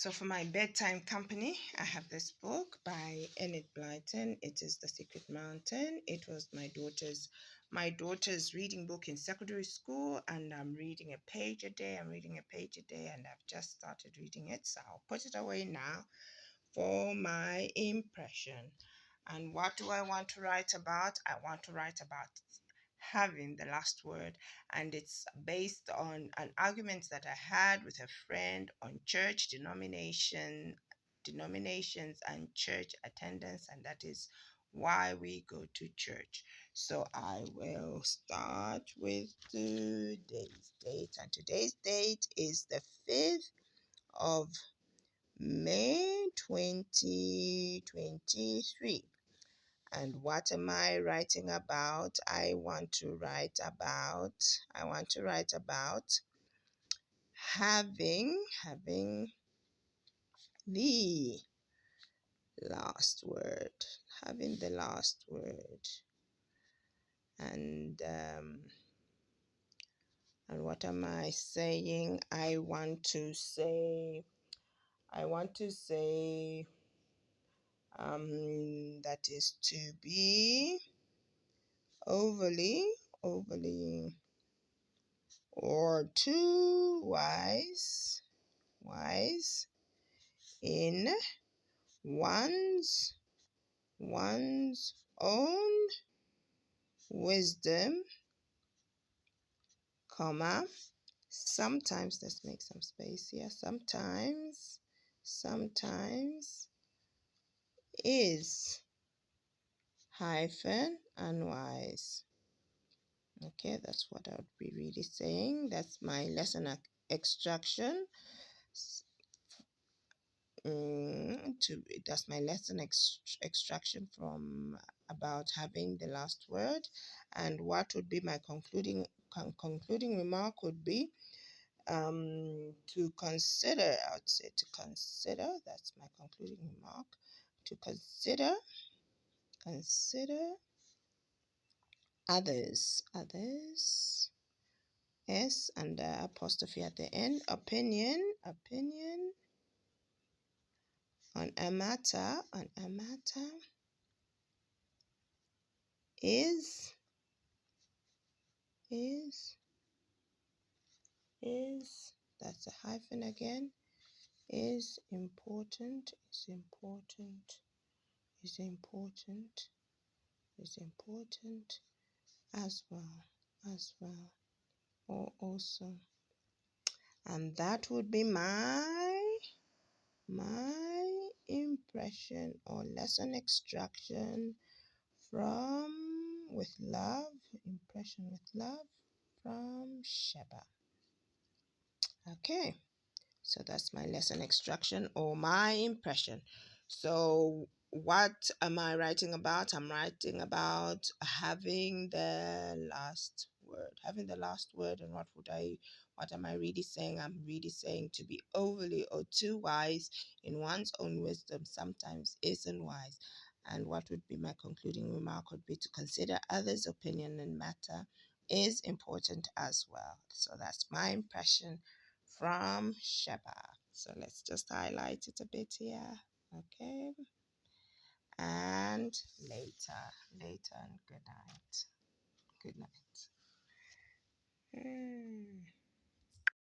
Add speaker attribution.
Speaker 1: So for my bedtime company, I have this book by Enid Blyton. It is The Secret Mountain. It was my daughter's reading book in secondary school, and I'm reading a page a day. And I've just started reading it, so I'll put it away now for my impression. And what do I want to write about? I want to write about having the last word, and it's based on an argument that I had with a friend on church denominations and church attendance, and that is why we go to church. So I will start with today's date, and today's date is the 5th of May 2023. And what am I writing about? I want to write about having the last word. Having the last word. And what am I saying? I want to say that is to be overly or too wise in one's own wisdom, comma, sometimes, let's make some space here, sometimes is hyphen unwise. Okay, that's what I would be really saying. That's my lesson extraction. That's my lesson extraction from about having the last word. And what would be my concluding remark would be to consider. I would say to consider. That's my concluding remark. To consider others. S and apostrophe at the end. Opinion on a matter is that's a hyphen again, is important as well or also. And that would be my impression or lesson extraction from impression with love from Sheba. Okay, so that's my lesson extraction or my impression. So what am I writing about? I'm writing about having the last word. And what am I really saying? I'm really saying to be overly or too wise in one's own wisdom sometimes isn't wise. And what would be my concluding remark would be to consider others' opinion and matter is important as well. So that's my impression from Sheba. So let's just highlight it a bit here. Okay. And later and good night.